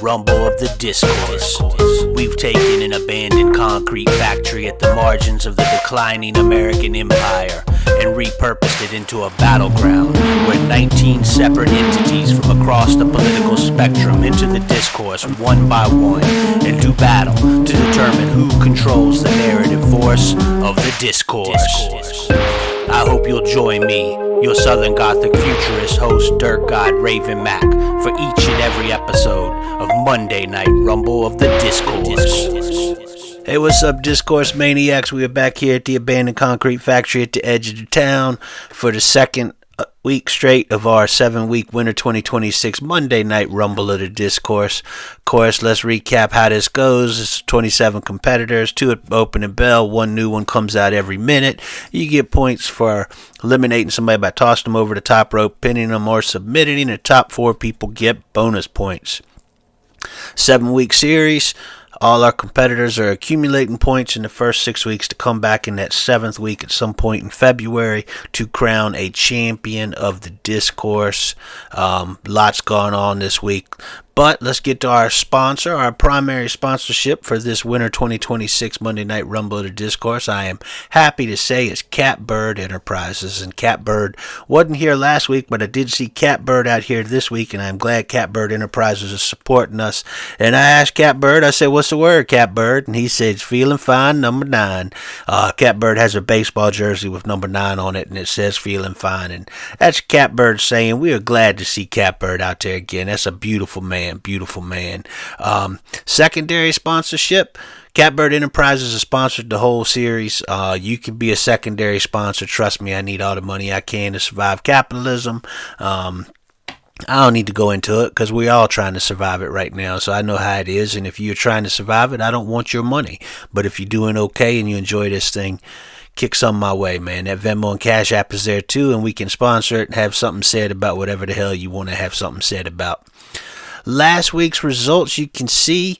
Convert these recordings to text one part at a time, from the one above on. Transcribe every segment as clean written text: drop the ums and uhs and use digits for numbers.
rumble of the discourse. We've taken an abandoned concrete factory at the margins of the declining American empire and repurposed it into a battleground where 19 separate entities from across the political spectrum enter the discourse one by one and do battle to determine who controls the narrative force of the discourse. I hope you'll join me, your Southern Gothic futurist host Dirk God Raven Mac, for each and every episode of Monday Night Rumble of the Discourse. Hey, what's up, Discourse Maniacs? We are back here at the abandoned concrete factory at the edge of the town for the second week straight of our 7-week winter 2026 Monday Night Rumble of the Discourse. Of course, let's recap how this goes. It's 27 competitors, 2 at opening bell, 1 new one comes out every minute. You get points for eliminating somebody by tossing them over the top rope, pinning them, or submitting. The top 4 people get bonus points. 7-week series. All our competitors are accumulating points in the first 6 weeks to come back in that 7th week at some point in February to crown a champion of the discourse. Lots going on this week. But let's get to our sponsor, our primary sponsorship for this winter 2026 Monday Night Rumble of the Discourse. I am happy to say it's Catbird Enterprises. And Catbird wasn't here last week, but I did see Catbird out here this week, and I'm glad Catbird Enterprises is supporting us. And I asked Catbird, I said, "What's the word, Catbird?" And he said, "Feeling fine, number 9. Catbird has a baseball jersey with number 9 on it, and it says feeling fine. And that's Catbird saying we are glad to see Catbird out there again. That's a beautiful man. Beautiful man. Secondary sponsorship. Catbird Enterprises has sponsored the whole series. You can be a secondary sponsor. Trust me, I need all the money I can to survive capitalism. I don't need to go into it because we're all trying to survive it right now. So I know how it is. And if you're trying to survive it, I don't want your money. But if you're doing okay and you enjoy this thing, kick some my way, man. That Venmo and Cash App is there too. And we can sponsor it and have something said about whatever the hell you want to have something said about. Last week's results, you can see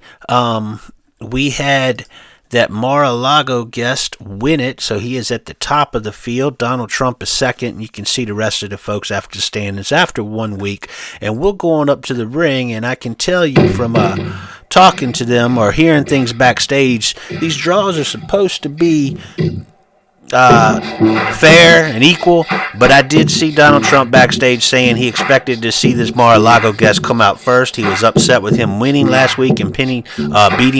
we had that Mar-a-Lago guest win it, so he is at the top of the field. Donald Trump is second, and you can see the rest of the folks after the standings after 1 week. And we'll go on up to the ring, and I can tell you from talking to them or hearing things backstage, these draws are supposed to be fair and equal, but I did see Donald Trump backstage saying he expected to see this Mar-a-Lago guest come out first. He was upset with him winning last week and beating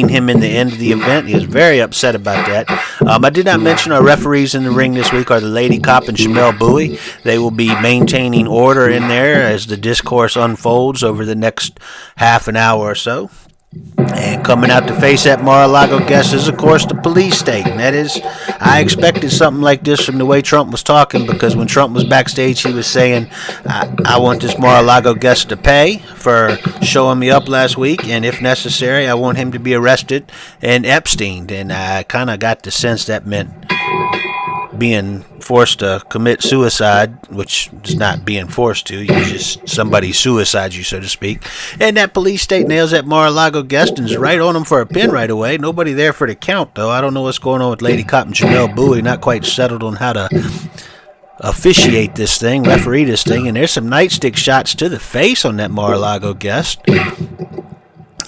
him in the end of the event. He was very upset about that. I did not mention our referees in the ring this week are the Lady Cop and Jamel Bowie. They will be maintaining order in there as the discourse unfolds over the next half an hour or so. And coming out to face that Mar-a-Lago guest is, of course, the police state. And that is, I expected something like this from the way Trump was talking, because when Trump was backstage, he was saying, I want this Mar-a-Lago guest to pay for showing me up last week, and if necessary, I want him to be arrested and Epsteined. And I kind of got the sense that meant being forced to commit suicide, which is not being forced to. You just, somebody suicides you, so to speak. And that police state nails that Mar-a-Lago guest and is right on him for a pin right away. Nobody there for the count, though. I don't know what's going on with Lady Cop and Jamel Bowie. Not quite settled on how to officiate this thing, referee this thing. And there's some nightstick shots to the face on that Mar-a-Lago guest.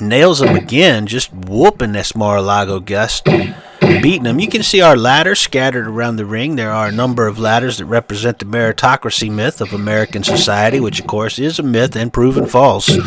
Nails him again, just whooping this Mar-a-Lago guest, beating him. You can see our ladders scattered around the ring. There are a number of ladders that represent the meritocracy myth of American society, which of course is a myth and proven false.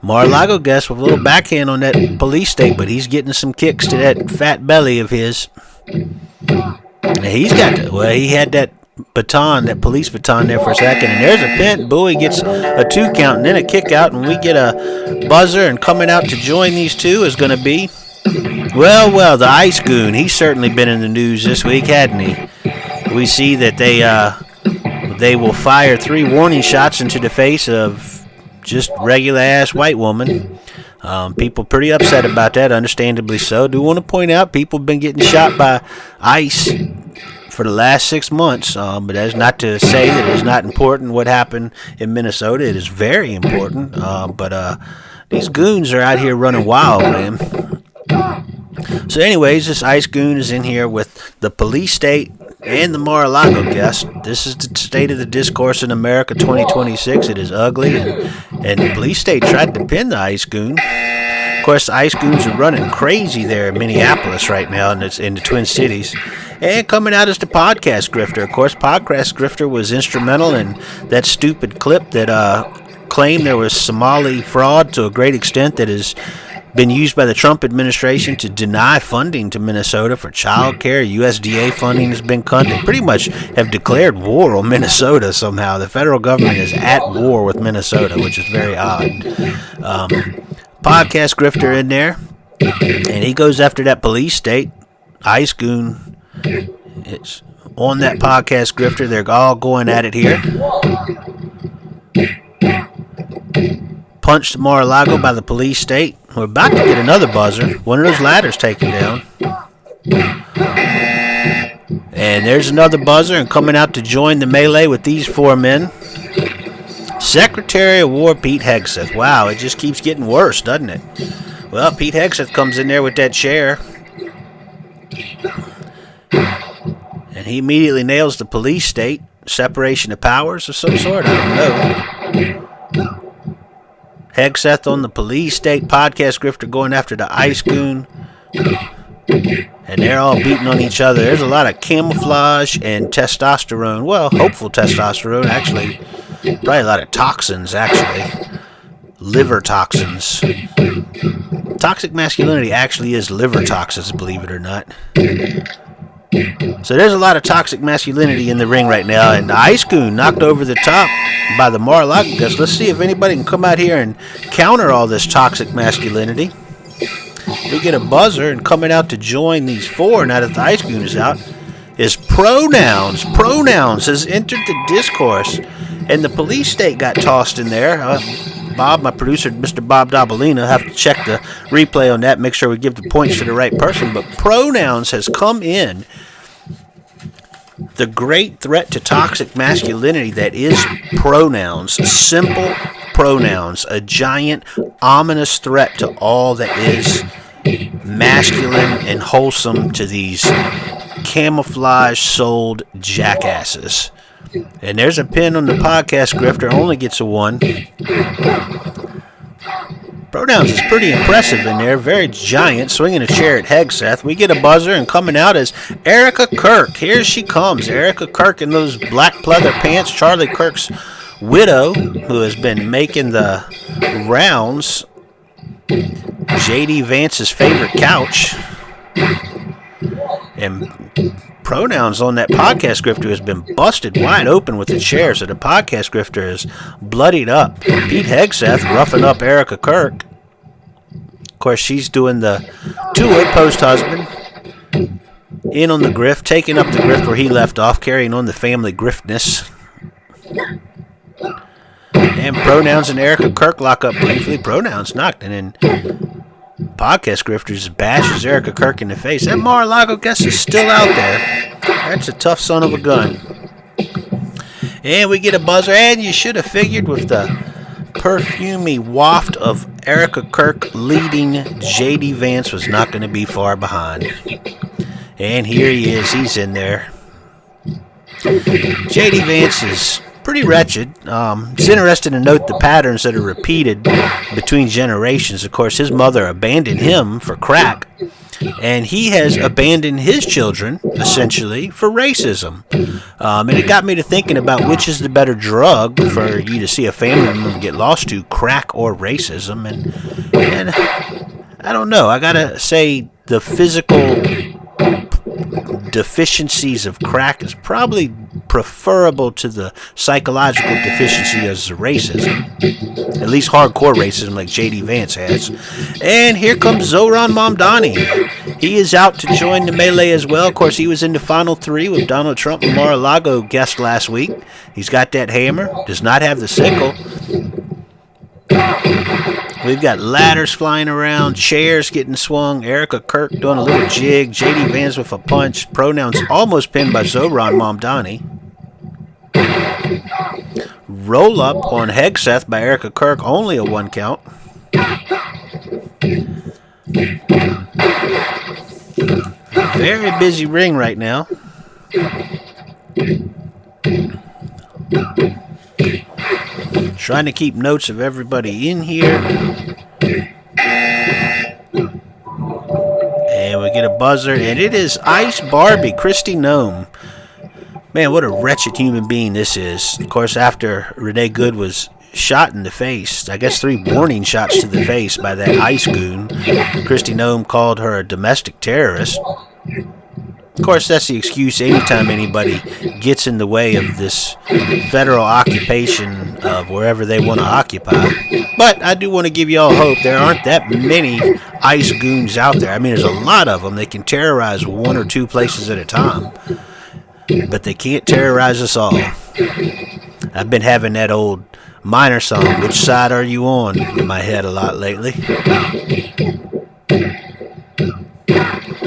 Mar-a-Lago guest with a little backhand on that police state, but he's getting some kicks to that fat belly of his. And he had that baton, that police baton there for a second, and there's a pin. Bowie gets a 2 count and then a kick out, and we get a buzzer. And coming out to join these two is going to be, well, the Ice Goon. He's certainly been in the news this week, hadn't he? We see that they will fire 3 warning shots into the face of just regular ass white woman. People pretty upset about that, understandably so. Do want to point out people have been getting shot by ICE for the last 6 months, but that's not to say that it's not important what happened in Minnesota. It is very important, but these goons are out here running wild, man. So anyways, this Ice Goon is in here with the police state, and the Mar-a-Lago guest. This is the state of the discourse in America 2026. It is ugly, and the police state tried to pin the ICE goon. Of course, the ICE goons are running crazy there in Minneapolis right now, and it's in the Twin Cities. And coming out is the podcast grifter. Of course, podcast grifter was instrumental in that stupid clip that claimed there was Somali fraud to a great extent that has been used by the Trump administration to deny funding to Minnesota for child care. USDA funding has been cut. They pretty much have declared war on Minnesota somehow. The federal government is at war with Minnesota, which is very odd. Podcast grifter in there, and he goes after that police state. ICE goon, it's on that podcast grifter. They're all going at it here. Punched Mar-a-Lago by the police state. We're about to get another buzzer. One of those ladders taken down. And there's another buzzer, and coming out to join the melee with these four men, Secretary of War Pete Hegseth. Wow, it just keeps getting worse, doesn't it? Well, Pete Hegseth comes in there with that chair, and he immediately nails the police state. Separation of powers of some sort? I don't know. Hegseth on the police state, podcast grifter going after the ICE goon, and they're all beating on each other. There's a lot of camouflage and testosterone. Well, hopeful testosterone, actually. Probably a lot of toxins, actually. Liver toxins. Toxic masculinity actually is liver toxins, believe it or not. So there's a lot of toxic masculinity in the ring right now, and the ICE goon knocked over the top by the Mar-a-Lago guest. Let's see if anybody can come out here and counter all this toxic masculinity. We get a buzzer, and coming out to join these four, now that the ICE goon is out, is Pronouns. Pronouns has entered the discourse, and the police state got tossed in there. Bob, my producer, Mr. Bob Dabalina, have to check the replay on that, make sure we give the points to the right person. But Pronouns has come in. The great threat to toxic masculinity that is pronouns, simple pronouns, a giant, ominous threat to all that is masculine and wholesome to these camouflage-souled jackasses. And there's a pin on the podcast grifter, only gets a 1. Pronouns is pretty impressive in there, very giant, swinging a chair at Hegseth. We get a buzzer, and coming out is Erica Kirk. Here she comes, Erica Kirk in those black pleather pants, Charlie Kirk's widow, who has been making the rounds, J.D. Vance's favorite couch. And Pronouns on that podcast grifter has been busted wide open with the chair, so the podcast grifter is bloodied up. Pete Hegseth roughing up Erica Kirk. Of course, she's doing the two-way post husband. In on the grift, taking up the grift where he left off, carrying on the family griftness. And Pronouns and Erica Kirk lock up briefly. Pronouns knocked, and then podcast grifters bashes Erica Kirk in the face. That Mar-a-Lago guest is still out there. That's a tough son of a gun. And we get a buzzer, and you should have figured with the perfumey waft of Erica Kirk leading, J.D. Vance was not going to be far behind. And here he is. He's in there. J.D. Vance is pretty wretched. It's interesting to note the patterns that are repeated between generations. Of course, his mother abandoned him for crack, and he has abandoned his children, essentially, for racism. And it got me to thinking about which is the better drug for you to see a family member get lost to, crack or racism. And I don't know. I gotta say the physical deficiencies of crack is probably preferable to the psychological deficiency as racism. At least hardcore racism like J.D. Vance has. And here comes Zoran Mamdani. He is out to join the melee as well. Of course, he was in the final 3 with Donald Trump and Mar-a-Lago guest last week. He's got that hammer, does not have the sickle. We've got ladders flying around, chairs getting swung, Erica Kirk doing a little jig, J.D. Vance with a punch, Pronouns almost pinned by Zoran Mamdani. Roll up on Hegseth by Erica Kirk, only a 1 count. Very busy ring right now. Trying to keep notes of everybody in here. And we get a buzzer, and it is Ice Barbie, Christy Nome. Man, what a wretched human being this is. Of course, after Renee Good was shot in the face, I guess 3 warning shots to the face by that ICE goon, Christy Nome called her a domestic terrorist. Of course, that's the excuse anytime anybody gets in the way of this federal occupation of wherever they want to occupy. But I do want to give y'all hope. There aren't that many ICE goons out there. I mean, there's a lot of them. They can terrorize 1 or 2 places at a time. But they can't terrorize us all. I've been having that old Minor song, Which Side Are You On, in my head a lot lately.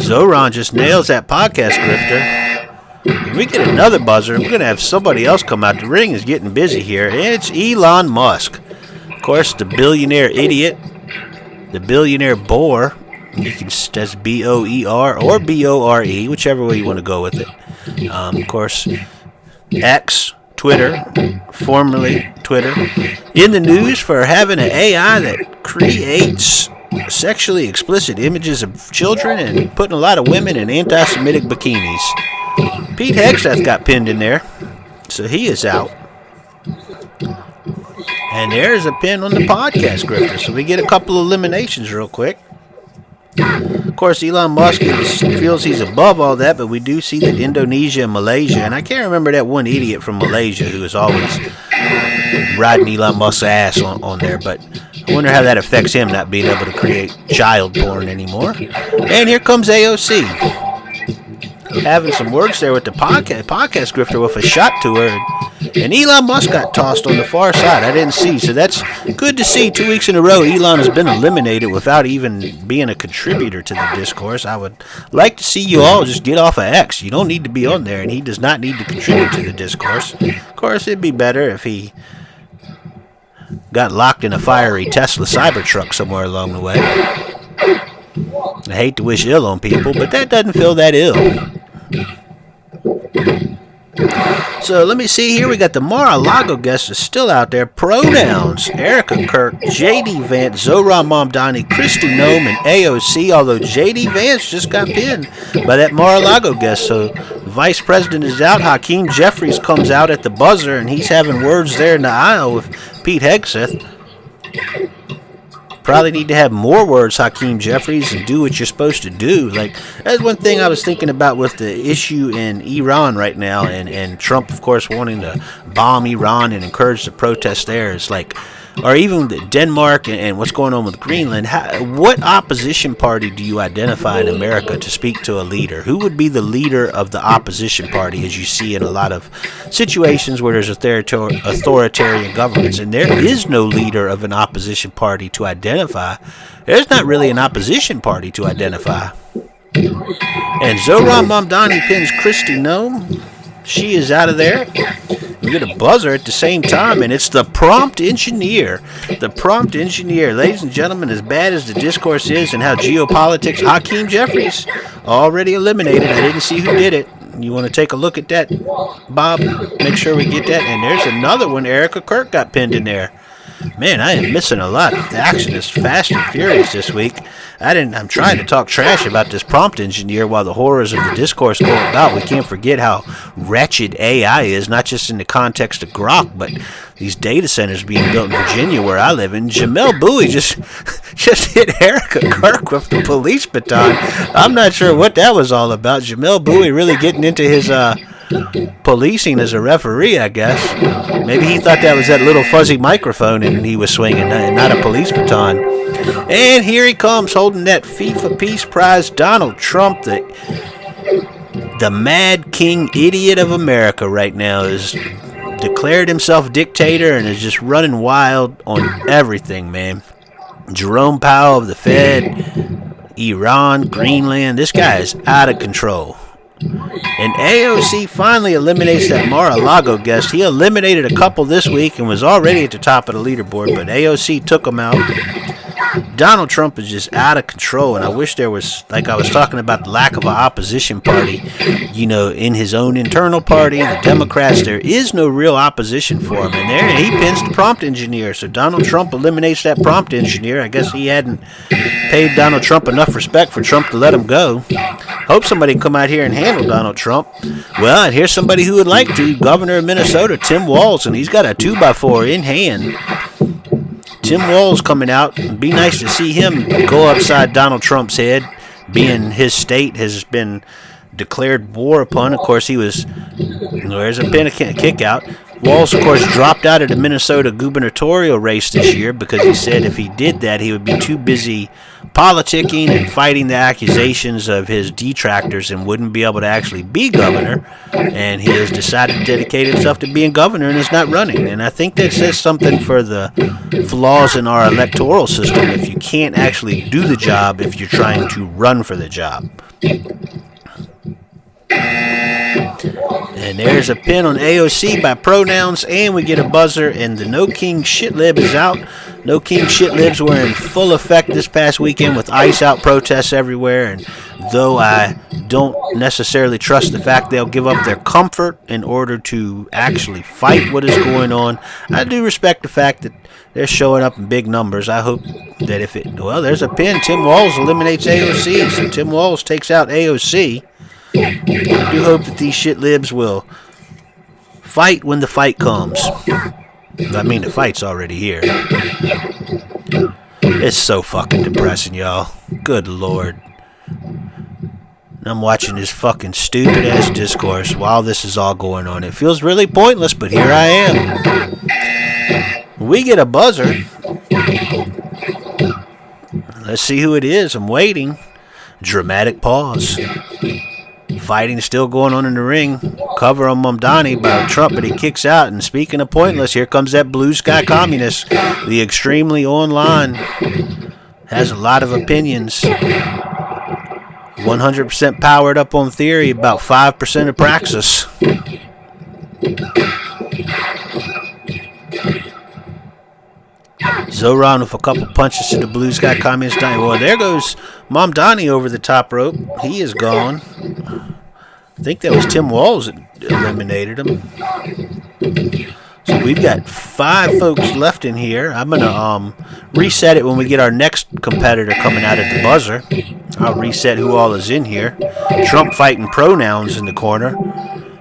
Zoran just nails that podcast grifter. When we get another buzzer, we're going to have somebody else come out. The ring is getting busy here. It's Elon Musk. Of course, the billionaire idiot, the billionaire bore. You can, that's B-O-E-R or B-O-R-E, whichever way you want to go with it. Of course, X, Twitter, formerly Twitter, in the news for having an AI that creates sexually explicit images of children and putting a lot of women in anti-Semitic bikinis. Pete Hegseth got pinned in there, so he is out. And there's a pin on the podcast grifter, so we get a couple eliminations real quick. Of course, Elon Musk feels he's above all that, but we do see that Indonesia and Malaysia, and I can't remember that one idiot from Malaysia who is always riding Elon Musk's ass on there, but I wonder how that affects him not being able to create child porn anymore. And here comes AOC. Having some words there with the podcast grifter with a shot to her. And Elon Musk got tossed on the far side. I didn't see. So that's good to see. 2 weeks in a row, Elon has been eliminated without even being a contributor to the discourse. I would like to see you all just get off of X. You don't need to be on there, and he does not need to contribute to the discourse. Of course, it'd be better if he got locked in a fiery Tesla Cybertruck somewhere along the way. I hate to wish ill on people, but that doesn't feel that ill. So let me see here. We got the Mar-a-Lago guest is still out there. Pronouns: Erica Kirk, J.D. Vance, Zoran Mamdani, Christy Nome, and AOC. Although J.D. Vance just got pinned by that Mar-a-Lago guest. So the vice president is out. Hakeem Jeffries comes out at the buzzer, and he's having words there in the aisle with Pete Hegseth. Probably need to have more words, Hakeem Jeffries, and do what you're supposed to do. Like, that's one thing I was thinking about with the issue in Iran right now, and Trump, of course, wanting to bomb Iran and encourage the protests there. It's like, or even Denmark and what's going on with Greenland. What opposition party do you identify in America to speak to a leader? Who would be the leader of the opposition party, as you see in a lot of situations where there's authoritarian governments? And there is no leader of an opposition party to identify. There's not really an opposition party to identify. And Zoran Mamdani pins Christy Nome. She is out of there. We get a buzzer at the same time, and it's the prompt engineer. The prompt engineer. Ladies and gentlemen, as bad as the discourse is and how geopolitics, Hakeem Jeffries already eliminated. I didn't see who did it. You want to take a look at that, Bob? Make sure we get that. And there's another one. Erica Kirk got pinned in there. Man, I am missing a lot. The action is fast and furious this week. I'm trying to talk trash about this prompt engineer while the horrors of the discourse go about. We can't forget how wretched AI is, not just in the context of Grok, but these data centers being built in Virginia where I live. And Jamel Bowie just hit Erica Kirk with the police baton. I'm not sure what that was all about. Jamel Bowie really getting into his policing as a referee, I guess. Maybe he thought that was that little fuzzy microphone and he was swinging, and not a police baton. And here he comes holding that FIFA Peace Prize. Donald Trump, the mad king idiot of America right now, is declared himself dictator and is just running wild on everything, man. Jerome Powell of the Fed, Iran, Greenland, this guy is out of control. And AOC finally eliminates that Mar-a-Lago guest. He eliminated a couple this week and was already at the top of the leaderboard, but AOC took him out. Donald Trump is just out of control, and I wish there was, like I was talking about, the lack of an opposition party, in his own internal party, the Democrats. There is no real opposition for him, and there he pins the prompt engineer. So Donald Trump eliminates that prompt engineer. I guess he hadn't paid Donald Trump enough respect for Trump to let him go. Hope somebody can come out here and handle Donald Trump. Well, and here's somebody who would like to, Governor of Minnesota, Tim Walz, and he's got a 2x4 in hand. Tim Walz coming out. It'd be nice to see him go upside Donald Trump's head, being his state has been declared war upon. Of course, there's a pin a kick out. Walz, of course, dropped out of the Minnesota gubernatorial race this year because he said if he did that, he would be too busy politicking and fighting the accusations of his detractors and wouldn't be able to actually be governor. And he has decided to dedicate himself to being governor and is not running. And I think that says something for the flaws in our electoral system if you can't actually do the job if you're trying to run for the job. And there's a pin on AOC by pronouns, and we get a buzzer, and the No King Shitlib is out. No King Shitlibs were in full effect this past weekend with ICE out protests everywhere, and though I don't necessarily trust the fact they'll give up their comfort in order to actually fight what is going on, I do respect the fact that they're showing up in big numbers. I hope that there's a pin. Tim Walz eliminates AOC, so Tim Walz takes out AOC. I do hope that these shitlibs will fight when the fight comes. I mean, the fight's already here. It's so fucking depressing, y'all. Good Lord. I'm watching this fucking stupid-ass discourse while this is all going on. It feels really pointless, but here I am. We get a buzzer. Let's see who it is. I'm waiting. Dramatic pause. Fighting still going on in the ring. Cover on Mundane by Trump, but he kicks out. And speaking of pointless, here comes that blue sky communist. The extremely online. Has a lot of opinions. 100% powered up on theory, about 5% of praxis. Zoran with a couple punches to the blue sky communist. Well, there goes Mundane over the top rope. He is gone. I think that was Tim Walz that eliminated him. So we've got 5 folks left in here. I'm going to reset it when we get our next competitor coming out at the buzzer. I'll reset who all is in here. Trump fighting pronouns in the corner.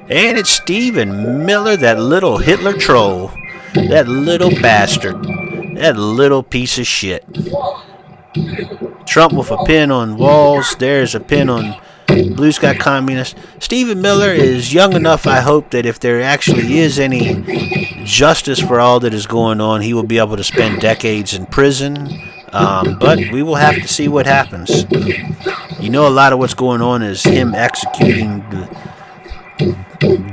And it's Stephen Miller, that little Hitler troll. That little bastard. That little piece of shit. Trump with a pin on Walz. There's a pin on Blue Sky Communist. Stephen Miller is young enough, I hope, that if there actually is any justice for all that is going on, he will be able to spend decades in prison. But we will have to see what happens. A lot of what's going on is him executing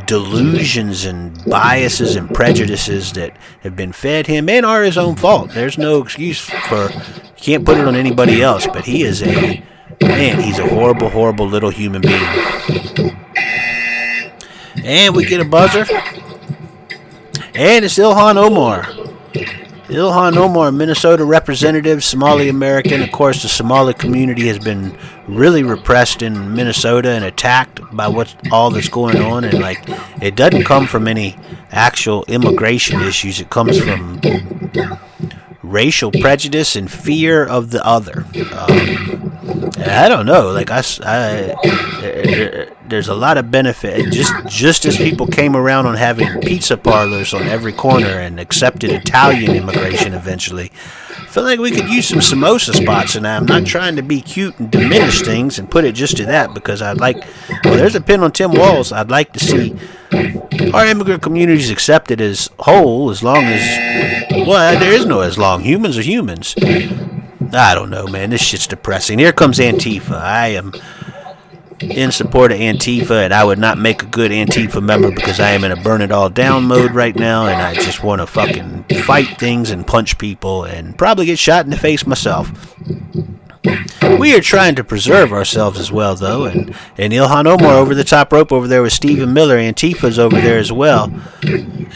delusions and biases and prejudices that have been fed him and are his own fault. There's no excuse for, you can't put it on anybody else, but he is he's a horrible, horrible little human being. And we get a buzzer. And it's Ilhan Omar. Ilhan Omar, Minnesota representative, Somali American. Of course, the Somali community has been really repressed in Minnesota and attacked by all that's going on. And it doesn't come from any actual immigration issues. It comes from racial prejudice and fear of the other. I don't know. There's a lot of benefit. Just as people came around on having pizza parlors on every corner and accepted Italian immigration eventually, I feel like we could use some samosa spots. And I'm not trying to be cute and diminish things and put it just to that, because there's a pin on Tim Walz. I'd like to see our immigrant communities accepted as whole, as long as, there is no as long. Humans are humans. I don't know, man. This shit's depressing. Here comes Antifa. I am in support of Antifa, and I would not make a good Antifa member because I am in a burn it all down mode right now, and I just want to fucking fight things and punch people and probably get shot in the face myself. We are trying to preserve ourselves as well, though, and Ilhan Omar over the top rope over there with Stephen Miller. Antifa's over there as well.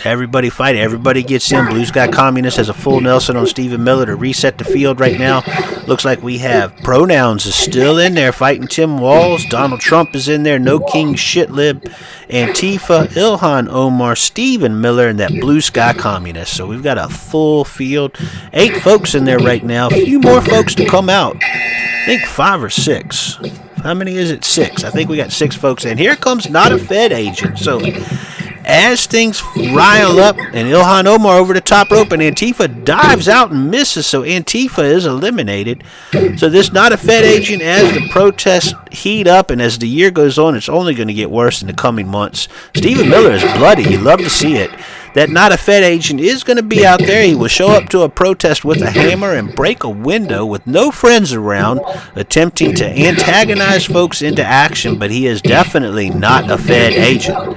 Everybody fighting. Everybody gets in. Blue Sky Communist has a full Nelson on Stephen Miller to reset the field right now. Looks like we have Pronouns is still in there fighting Tim Walz. Donald Trump is in there. No King Shitlib. Antifa, Ilhan Omar, Stephen Miller, and that Blue Sky Communist. So we've got a full field. 8 folks in there right now. A few more folks to come out. I think 5 or 6. How many is it? 6. I think we got 6 folks in. Here comes Not a Fed Agent. So as things rile up and Ilhan Omar over the top rope and Antifa dives out and misses, so Antifa is eliminated. So this Not a Fed Agent, as the protests heat up and as the year goes on, it's only going to get worse in the coming months. Stephen Miller is bloody. You love to see it. That Not a Fed Agent is going to be out there. He will show up to a protest with a hammer and break a window with no friends around, attempting to antagonize folks into action, but he is definitely not a Fed agent.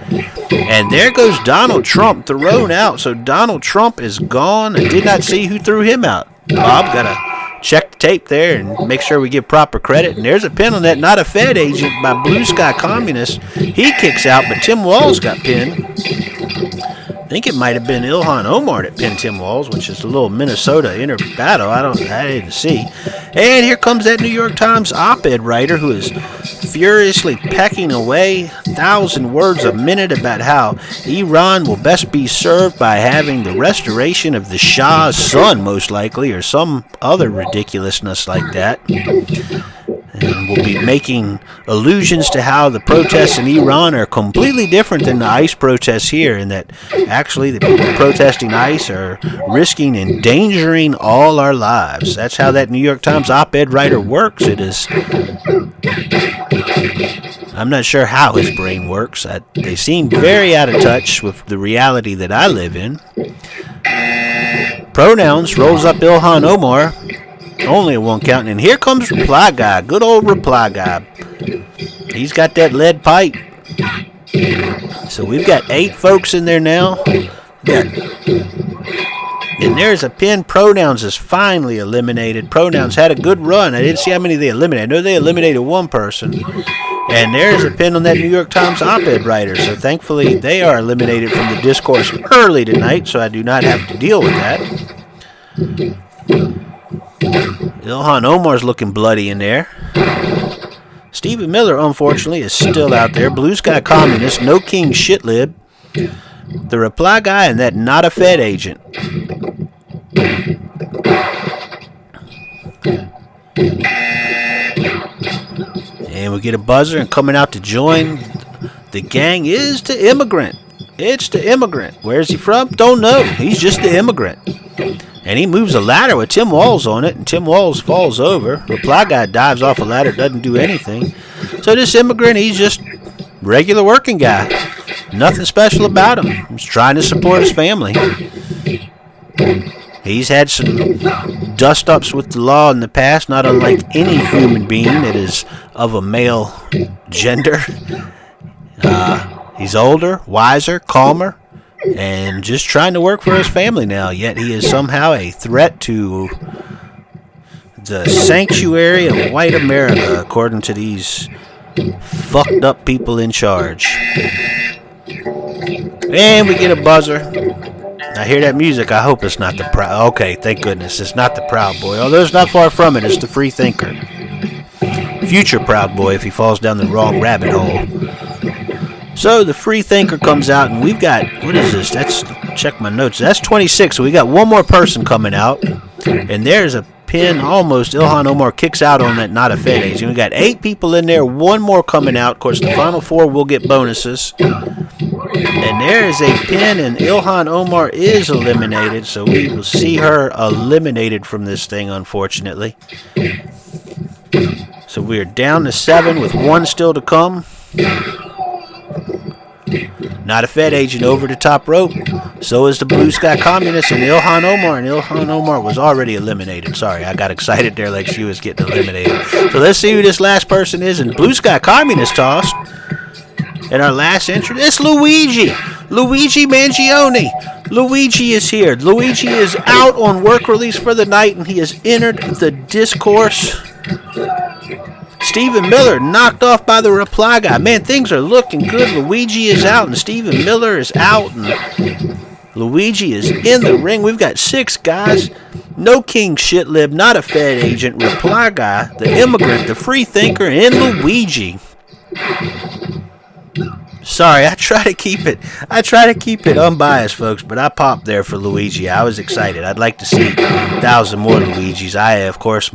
And there goes Donald Trump thrown out. So Donald Trump is gone. I did not see who threw him out. Bob, got to check the tape there and make sure we give proper credit. And there's a pin on that Not a Fed Agent by Blue Sky Communist. He kicks out, but Tim Walz got pinned. I think it might have been Ilhan Omar that pinned Tim Walz, which is a little Minnesota inner battle. I didn't see. And here comes that New York Times op-ed writer who is furiously pecking away 1,000 words a minute about how Iran will best be served by having the restoration of the Shah's son, most likely, or some other ridiculousness like that. And we'll be making allusions to how the protests in Iran are completely different than the ICE protests here, and that actually the people protesting ICE are risking endangering all our lives. That's how that New York Times op-ed writer works. It is... I'm not sure how his brain works. They seem very out of touch with the reality that I live in. Pronouns rolls up Ilhan Omar. Only a 1 count. And here comes Reply Guy. Good old Reply Guy. He's got that lead pipe. So we've got 8 folks in there now. And there's a pin. Pronouns is finally eliminated. Pronouns had a good run. I didn't see how many they eliminated. I know they eliminated 1 person. And there's a pin on that New York Times op-ed writer. So thankfully they are eliminated from the Discourse early tonight, so I do not have to deal with that. Ilhan Omar's looking bloody in there. Stephen Miller, unfortunately, is still out there. Blue Sky Communist, No King Shitlib, the Reply Guy, and that Not a Fed Agent. And we get a buzzer, and coming out to join the gang is the Immigrant. It's the Immigrant. Where's he from? Don't know. He's just the Immigrant. And he moves a ladder with Tim Walz on it, and Tim Walz falls over. Reply Guy dives off a ladder, doesn't do anything. So this Immigrant, he's just regular working guy. Nothing special about him. He's trying to support his family. He's had some dust-ups with the law in the past, not unlike any human being that is of a male gender. He's older, wiser, calmer, and just trying to work for his family now, yet he is somehow a threat to the sanctuary of white America, according to these fucked up people in charge. And we get a buzzer. I hear that music. I hope it's not the Proud. Okay, thank goodness. It's not the Proud Boy. Although it's not far from it. It's the Free Thinker. Future Proud Boy if he falls down the wrong rabbit hole. So the Free Thinker comes out, and we've got, what is this? Check my notes. That's 26. So we got 1 more person coming out. And there's a pin almost. Ilhan Omar kicks out on that Not a Fed Agent. We got 8 people in there. 1 more coming out. Of course, the final 4 will get bonuses. And there is a pin, and Ilhan Omar is eliminated. So we will see her eliminated from this thing, unfortunately. So we are down to 7 with 1 still to come. Not a Fed Agent over the top rope. So is the Blue Sky Communist and Ilhan Omar. And Ilhan Omar was already eliminated. Sorry, I got excited there like she was getting eliminated. So let's see who this last person is. And Blue Sky Communist tossed. And our last entrant is Luigi. Luigi Mangione. Luigi is here. Luigi is out on work release for the night, and he has entered the Discourse. Stephen Miller knocked off by the reply guy. Man, things are looking good. Luigi is out and Stephen Miller is out and Luigi is in the ring. We've got 6 guys. No king shitlib, not a Fed agent, reply guy, the immigrant, the free thinker, and Luigi. Sorry, I try to keep it unbiased, folks, but I popped there for Luigi. I was excited. I'd like to see 1,000 more Luigis. Of course,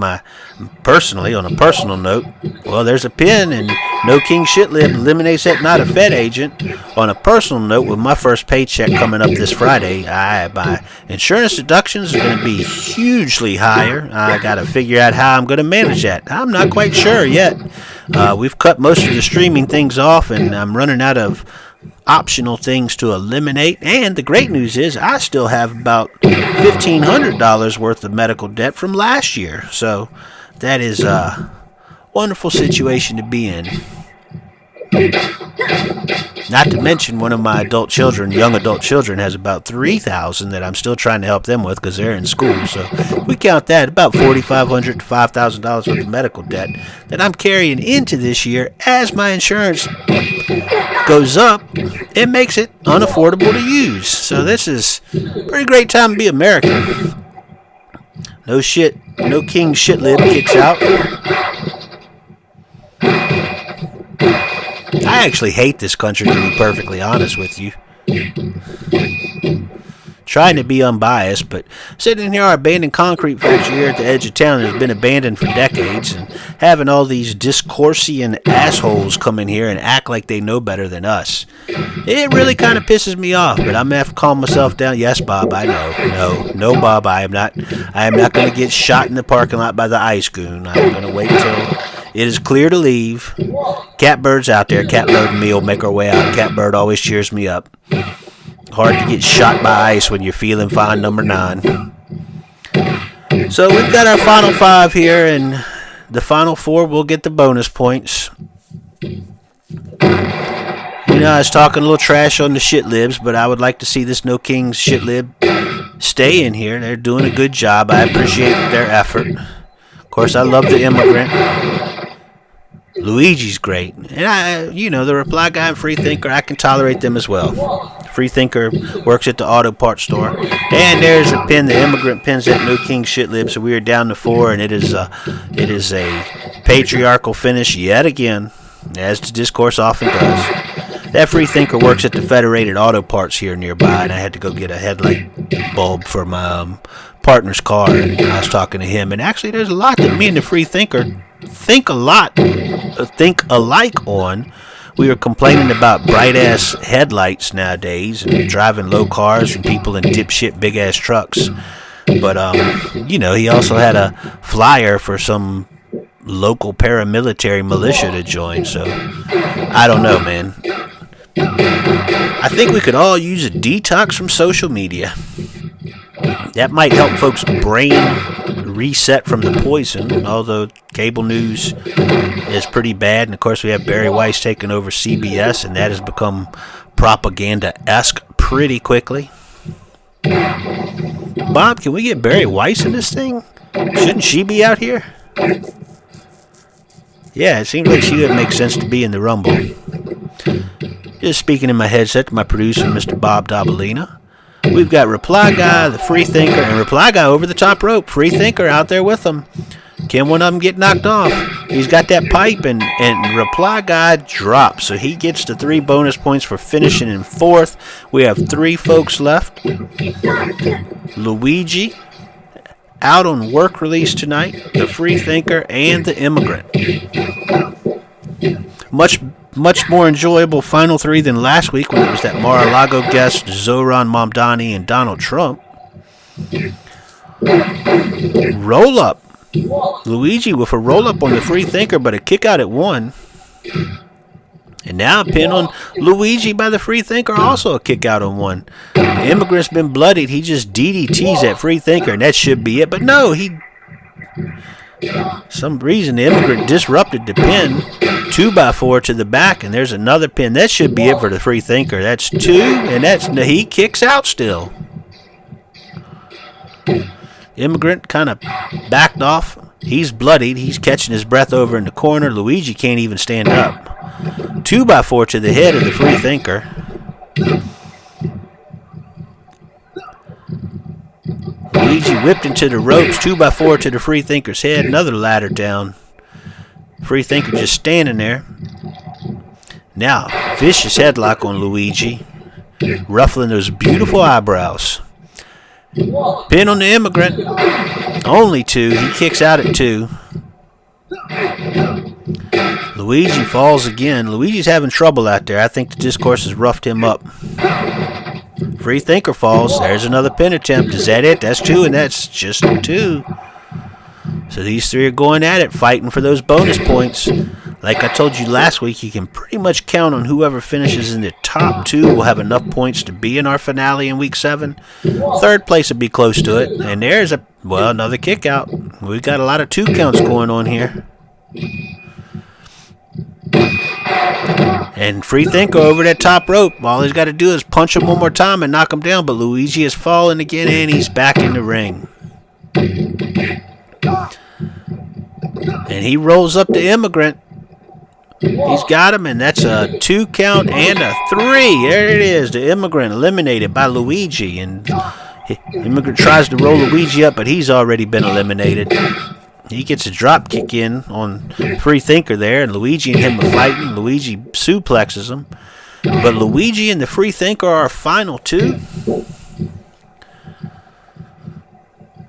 personally, on a personal note, well, there's a pin, and no king shitlib eliminates that, not a Fed agent. On a personal note, with my first paycheck coming up this Friday, my insurance deductions are going to be hugely higher. I got to figure out how I'm going to manage that. I'm not quite sure yet. We've cut most of the streaming things off, and I'm running out of optional things to eliminate. And the great news is I still have about $1,500 worth of medical debt from last year. So that is a wonderful situation to be in. Not to mention one of my young adult children, has about $3,000 that I'm still trying to help them with because they're in school. So we count that about $4,500 to $5,000 worth of medical debt that I'm carrying into this year. As my insurance goes up, it makes it unaffordable to use. So this is a pretty great time to be American. No king shitlib kicks out. I actually hate this country, to be perfectly honest with you. Trying to be unbiased, but sitting here, our abandoned concrete factory here at the edge of town has been abandoned for decades, and having all these Discoursian assholes come in here and act like they know better than us, it really kind of pisses me off. But I'm gonna have to calm myself down. Yes, Bob, I know. No, Bob, I am not going to get shot in the parking lot by the ice goon. I'm going to wait till it is clear to leave. Catbird's out there. Catbird and me will make our way out. Catbird always cheers me up. Hard to get shot by ice when you're feeling fine, number 9. So we've got our final 5 here, and the final 4 will get the bonus points. I was talking a little trash on the shitlibs, but I would like to see this No Kings shitlib stay in here. They're doing a good job. I appreciate their effort. Of course, I love the immigrant. Luigi's great. And the reply guy and free thinker, I can tolerate them as well. Free thinker works at the auto parts store. And there's a pin. The immigrant pins that No King shitlib. So we are down to 4, and it is a patriarchal finish yet again, as the Discourse often does. That free thinker works at the Federated Auto Parts here nearby, and I had to go get a headlight bulb for my partner's car, and I was talking to him. And actually, there's a lot that me and the free thinker think alike on. We were complaining about bright-ass headlights nowadays and driving low cars and people in dipshit big-ass trucks. But, he also had a flyer for some local paramilitary militia to join. So, I don't know, man. I think we could all use a detox from social media. That might help folks' brain reset from the poison, although cable news is pretty bad. And, of course, we have Barry Weiss taking over CBS, and that has become propaganda-esque pretty quickly. Bob, can we get Barry Weiss in this thing? Shouldn't she be out here? Yeah, it seems like she would make sense to be in the Rumble. Just speaking in my headset to my producer, Mr. Bob Dabalina. We've got Reply Guy, the Free Thinker, and Reply Guy over the top rope. Free Thinker out there with them. Can one of them get knocked off? He's got that pipe, and Reply Guy drops. So he gets the 3 bonus points for finishing in 4th. We have 3 folks left. Luigi, out on work release tonight. The Free Thinker and the Immigrant. Much more enjoyable final 3 than last week when it was that Mar-a-Lago guest, Zoran Mamdani and Donald Trump. Roll up. Luigi with a roll up on the Free Thinker, but a kick out at 1. And now a pin on Luigi by the Free Thinker, also a kick out on 1. The Immigrant's been bloodied. He just DDTs that Free Thinker, and that should be it. But no, some reason the Immigrant disrupted the pin. 2x4 to the back, and there's another pin. That should be it for the Free Thinker. That's 2, and he kicks out still. Immigrant kind of backed off He's bloodied. He's catching his breath over in the corner. Luigi can't even stand up. 2x4 to the head of the free thinker. Luigi whipped into the ropes. 2x4 to the free thinker's head. Another ladder down. Free thinker just standing there. Now, vicious headlock on Luigi. Ruffling those beautiful eyebrows. Pin on the immigrant. Only 2. He kicks out at 2. Luigi falls again. Luigi's having trouble out there. I think the Discourse has roughed him up. Free thinker falls. There's another pin attempt. Is that it? That's 2, and that's just 2. So these 3 are going at it, fighting for those bonus points. Like I told you last week, you can pretty much count on whoever finishes in the top 2 will have enough points to be in our finale in week 7. 3rd place will be close to it. And there's another kick out. We've got a lot of 2 counts going on here. And free thinker over that top rope. All he's got to do is punch him one more time and knock him down. But Luigi has fallen again, and he's back in the ring. And he rolls up the immigrant. He's got him, and that's a 2 count and a 3. There it is. The immigrant eliminated by Luigi. And the immigrant tries to roll Luigi up, but he's already been eliminated. He gets a drop kick in on free thinker there, and Luigi and him are fighting. Luigi suplexes him. But Luigi and the free thinker are final 2.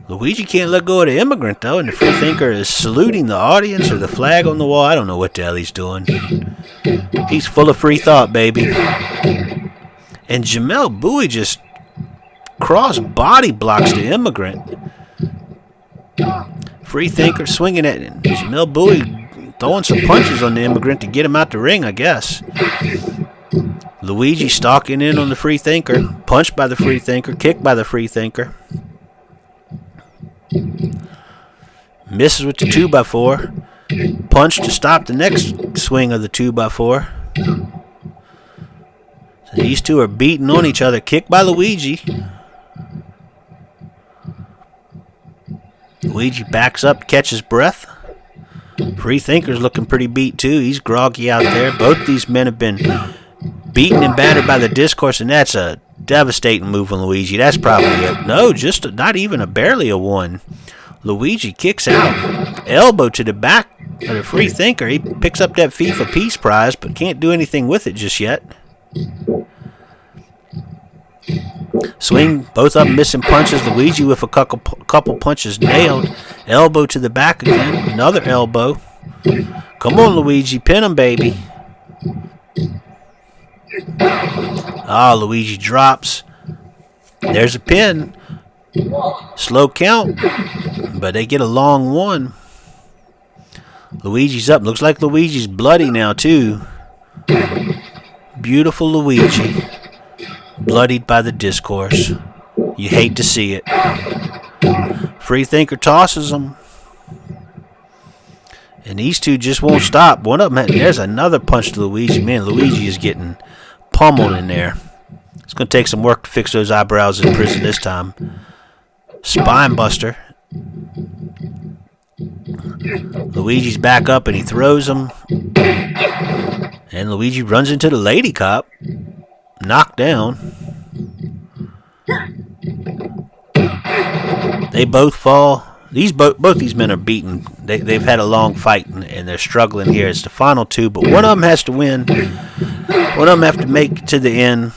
Luigi can't let go of the immigrant, though, and the free thinker is saluting the audience or the flag on the wall. I don't know what the hell he's doing. He's full of free thought, baby. And Jamel Bowie just cross-body blocks the immigrant. Free thinker swinging at it. Jamel Bowie throwing some punches on the immigrant to get him out the ring, I guess. Luigi stalking in on the free thinker. Punched by the free thinker. Kicked by the free thinker. Misses with the 2x4. Punch to stop the next swing of the 2x4. So these 2 are beating on each other. Kicked by Luigi. Luigi backs up, catches breath. Free thinker's looking pretty beat too. He's groggy out there. Both these men have been beaten and battered by the Discourse, and that's a devastating move on Luigi. That's probably not even barely a 1. Luigi kicks out. Elbow to the back of the free thinker. He picks up that FIFA Peace Prize, but can't do anything with it just yet. Swing, both of them missing punches. Luigi with a couple punches nailed. Elbow to the back again. Another elbow. Come on, Luigi. Pin him, baby. Luigi drops. There's a pin. Slow count. But they get a long 1. Luigi's up. Looks like Luigi's bloody now, too. Beautiful Luigi. Bloodied by the Discourse. You hate to see it. Free thinker tosses him. And these 2 just won't stop. One of them, there's another punch to Luigi. Man, Luigi is getting pummeled in there. It's going to take some work to fix those eyebrows in prison this time. Spine buster. Luigi's back up and he throws him. And Luigi runs into the lady cop. Knocked down. They both fall. Both these men are beaten. They've had a long fight and they're struggling here. It's the final 2, but one of them has to win. One of them have to make it to the end.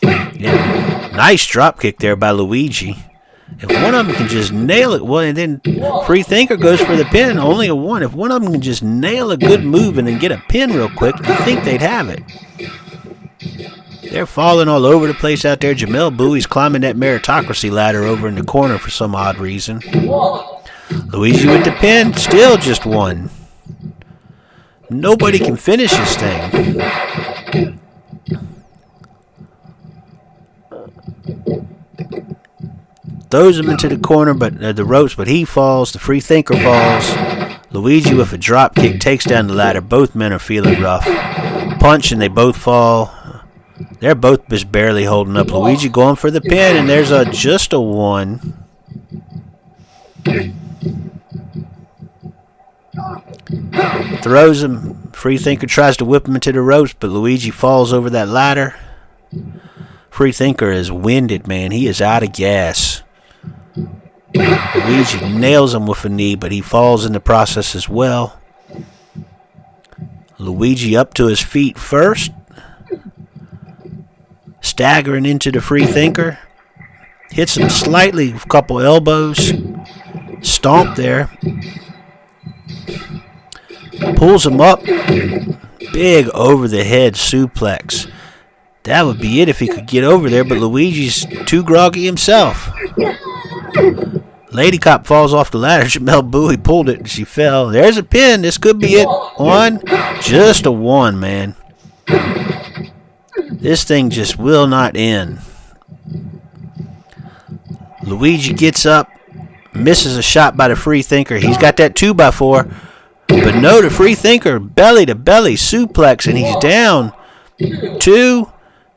Yeah. Nice drop kick there by Luigi. If one of them can just nail it, and then free thinker goes for the pin, only a 1. If one of them can just nail a good move and then get a pin real quick, you think they'd have it. They're falling all over the place out there. Jamel Bowie's climbing that meritocracy ladder over in the corner for some odd reason. Luigi with the pin, still just 1. Nobody can finish this thing. Throws him into the corner, but the ropes, but he falls. The free thinker falls. Luigi with a drop kick takes down the ladder. Both men are feeling rough. Punch and they both fall. They're both just barely holding up. Luigi going for the pin, and there's just a 1. Throws him. Freethinker tries to whip him into the ropes, but Luigi falls over that ladder. Freethinker is winded, man. He is out of gas. Luigi nails him with a knee, but he falls in the process as well. Luigi up to his feet first. Staggering into the Freethinker. Hits him slightly with a couple elbows. Stomp there. Pulls him up. Big over the head suplex. That would be it if he could get over there, but Luigi's too groggy himself. Lady Cop falls off the ladder. Jamel Bowie pulled it and she fell. There's a pin. This could be it. One. Just a one, man. This thing just will not end. Luigi gets up. Misses a shot by the Freethinker. He's got that 2x4. But no, the Freethinker belly to belly suplex and he's down. 2.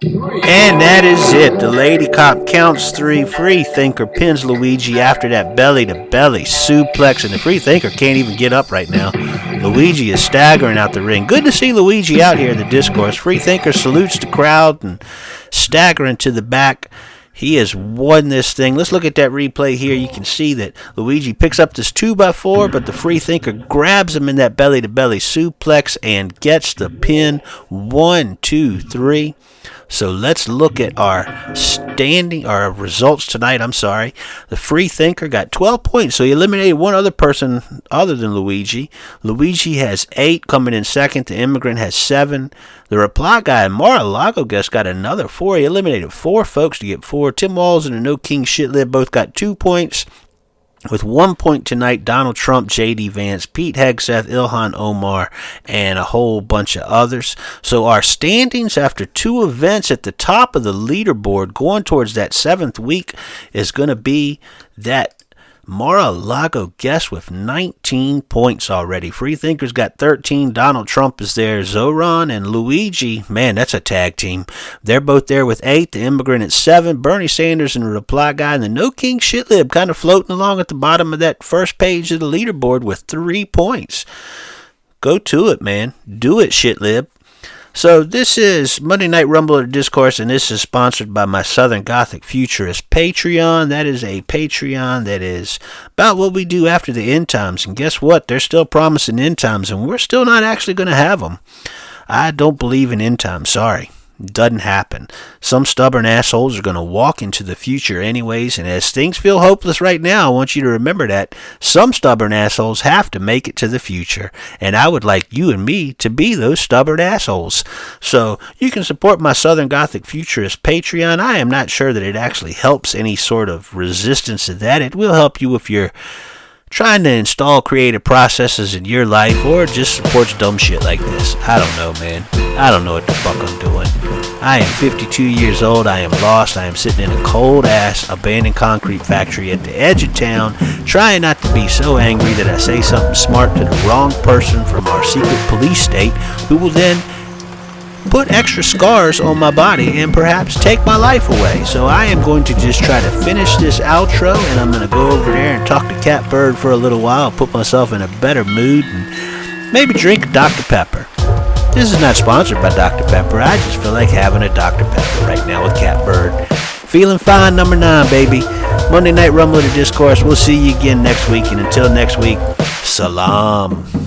And that is it. The Lady Cop counts 3. Freethinker pins Luigi after that belly-to-belly suplex, and the Freethinker can't even get up right now. Luigi is staggering out the ring. Good to see Luigi out here in the Discourse. Freethinker salutes the crowd and staggering to the back. He has won this thing. Let's look at that replay here. You can see that Luigi picks up this 2x4, but the Freethinker grabs him in that belly-to-belly suplex and gets the pin. 1, 2, 3. So let's look at our results tonight. The Freethinker got 12 points, so he eliminated one other person other than Luigi. Luigi has 8, coming in second. The Immigrant has 7. The Reply Guy, Mar-a-Lago guest, got another 4. He eliminated 4 folks to get 4. Tim Walls and the No King Shitlib both got 2 points. With 1 point tonight, Donald Trump, J.D. Vance, Pete Hegseth, Ilhan Omar, and a whole bunch of others. So our standings after 2 events at the top of the leaderboard going towards that 7th week is going to be that Mar-a-Lago guest with 19 points already. Freethinker's got 13. Donald Trump is there. Zoran and Luigi, man, that's a tag team. They're both there with 8. The Immigrant at 7. Bernie Sanders and the Reply Guy and the No King Shitlib kind of floating along at the bottom of that first page of the leaderboard with 3 points. Go to it, man. Do it, Shitlib. So this is Monday Night Rumble or Discourse, and this is sponsored by my Southern Gothic Futurist Patreon. That is a Patreon that is about what we do after the end times. And guess what? They're still promising end times, and we're still not actually going to have them. I don't believe in end times. Sorry. Doesn't happen. Some stubborn assholes are going to walk into the future anyways, and as things feel hopeless right now, I want you to remember that some stubborn assholes have to make it to the future, and I would like you and me to be those stubborn assholes. So you can support my Southern Gothic Futurist Patreon. I am not sure that it actually helps any sort of resistance to that. It will help you if you're trying to install creative processes in your life or just supports dumb shit like this. I don't know, man. I don't know what the fuck I'm doing. I am 52 years old. I am lost. I am sitting in a cold-ass abandoned concrete factory at the edge of town, trying not to be so angry that I say something smart to the wrong person from our secret police state, who will then put extra scars on my body and perhaps take my life away. So I am going to just try to finish this outro, and I'm going to go over there and talk to Catbird for a little while, put myself in a better mood, and maybe drink a Dr. Pepper. This is not sponsored by Dr. Pepper. I just feel like having a Dr. Pepper right now with Catbird. Feeling fine, number 9, baby. Monday Night Rumble to Discourse. We'll see you again next week, and until next week, salam.